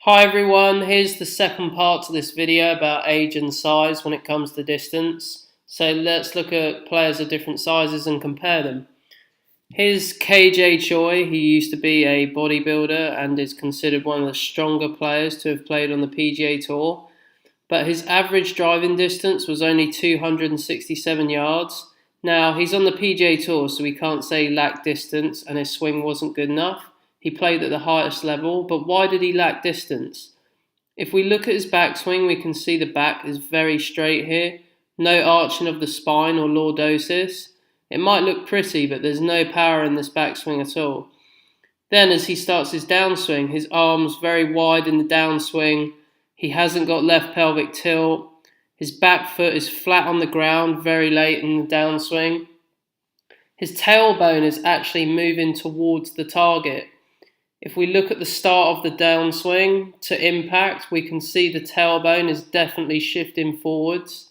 Hi everyone, here's the second part to this video about age and size when it comes to distance. So let's look at players of different sizes and compare them. Here's KJ Choi. He used to be a bodybuilder and is considered one of the stronger players to have played on the PGA Tour. But his average driving distance was only 267 yards. Now, he's on the PGA Tour, so we can't say he lacked distance and his swing wasn't good enough. He played at the highest level, but why did he lack distance? If we look at his backswing, we can see the back is very straight here. No arching of the spine or lordosis. It might look pretty, but there's no power in this backswing at all. Then as he starts his downswing, his arms very wide in the downswing. He hasn't got left pelvic tilt. His back foot is flat on the ground very late in the downswing. His tailbone is actually moving towards the target. If we look at the start of the downswing to impact, we can see the tailbone is definitely shifting forwards.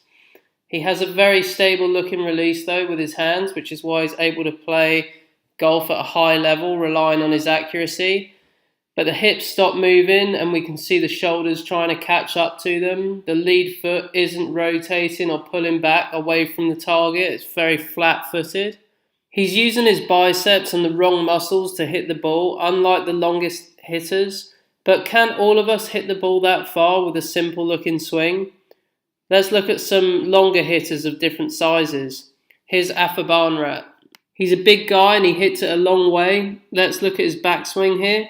He has a very stable looking release though with his hands, which is why he's able to play golf at a high level, relying on his accuracy. But the hips stop moving and we can see the shoulders trying to catch up to them. The lead foot isn't rotating or pulling back away from the target. It's very flat-footed. He's using his biceps and the wrong muscles to hit the ball, unlike the longest hitters. But can all of us hit the ball that far with a simple looking swing? Let's look at some longer hitters of different sizes. Here's Afabanrat. He's a big guy and he hits it a long way. Let's look at his backswing here.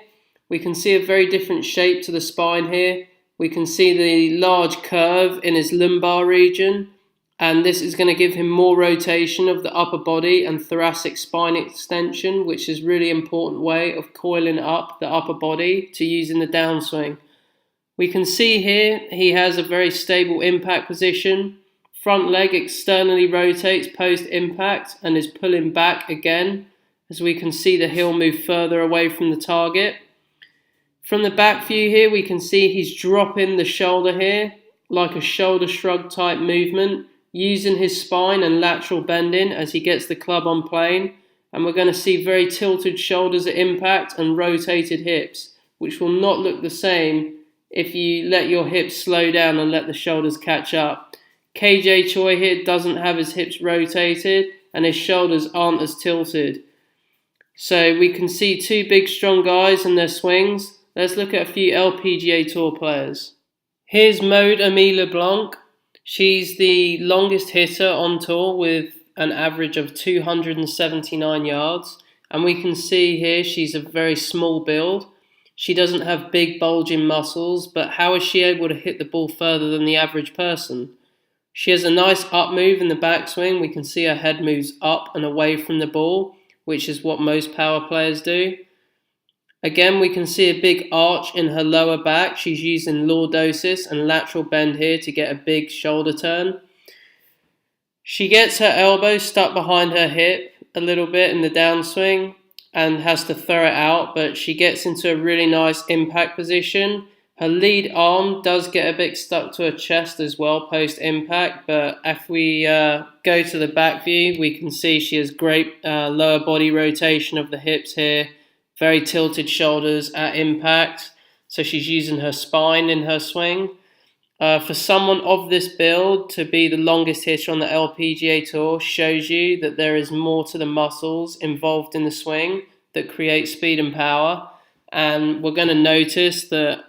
We can see a very different shape to the spine here. We can see the large curve in his lumbar region. And this is going to give him more rotation of the upper body and thoracic spine extension, which is a really important way of coiling up the upper body to use in the downswing. We can see here he has a very stable impact position. Front leg externally rotates post-impact and is pulling back again, as we can see the heel move further away from the target. From the back view here, we can see he's dropping the shoulder here, like a shoulder shrug type movement, using his spine and lateral bending as he gets the club on plane. And we're going to see very tilted shoulders at impact and rotated hips, which will not look the same if you let your hips slow down and let the shoulders catch up. KJ Choi here doesn't have his hips rotated and his shoulders aren't as tilted. So we can see two big strong guys and their swings. Let's look at a few LPGA Tour players. Here's Maud Aimée LeBlanc. She's the longest hitter on tour with an average of 279 yards. And we can see here she's a very small build. She doesn't have big bulging muscles, but how is she able to hit the ball further than the average person? She has a nice up move in the backswing. We can see her head moves up and away from the ball, which is what most power players do. Again, we can see a big arch in her lower back. She's using lordosis and lateral bend here to get a big shoulder turn. She gets her elbow stuck behind her hip a little bit in the downswing and has to throw it out, but she gets into a really nice impact position. Her lead arm does get a bit stuck to her chest as well post-impact, but if we go to the back view, we can see she has great lower body rotation of the hips here. Very tilted shoulders at impact, so she's using her spine in her swing. For someone of this build to be the longest hitter on the LPGA Tour shows you that there is more to the muscles involved in the swing that create speed and power. And we're going to notice that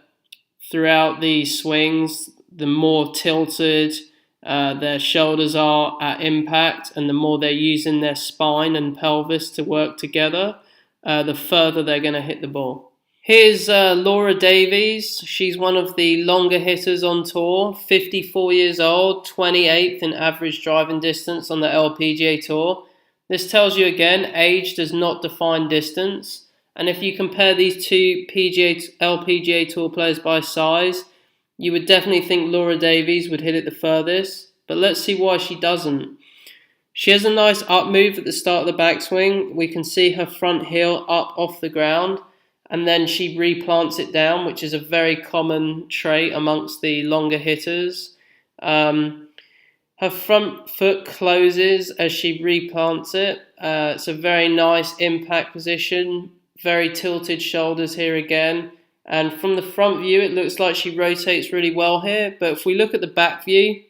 throughout these swings, the more tilted their shoulders are at impact and the more they're using their spine and pelvis to work together, the further they're going to hit the ball. Here's Laura Davies. She's one of the longer hitters on tour, 54 years old, 28th in average driving distance on the LPGA Tour. This tells you again, age does not define distance. And if you compare these two LPGA Tour players by size, you would definitely think Laura Davies would hit it the furthest. But let's see why she doesn't. She has a nice up move at the start of the backswing. We can see her front heel up off the ground and then she replants it down, which is a very common trait amongst the longer hitters. Her front foot closes as she replants it. It's a very nice impact position, very tilted shoulders here again, And from the front view, it looks like she rotates really well here. But if we look at the back view,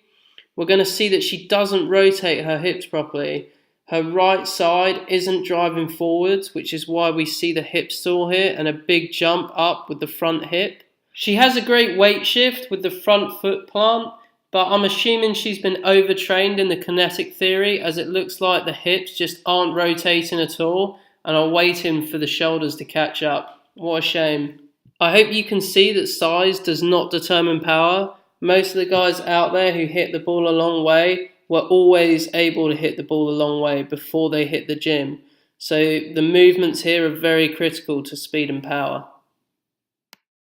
we're going to see that she doesn't rotate her hips properly. Her right side isn't driving forwards, which is why we see the hip stall here and a big jump up with the front hip. She has a great weight shift with the front foot plant, but I'm assuming she's been overtrained in the kinetic theory, as it looks like the hips just aren't rotating at all and are waiting for the shoulders to catch up. What a shame. I hope you can see that size does not determine power. Most of the guys out there who hit the ball a long way were always able to hit the ball a long way before they hit the gym. So the movements here are very critical to speed and power.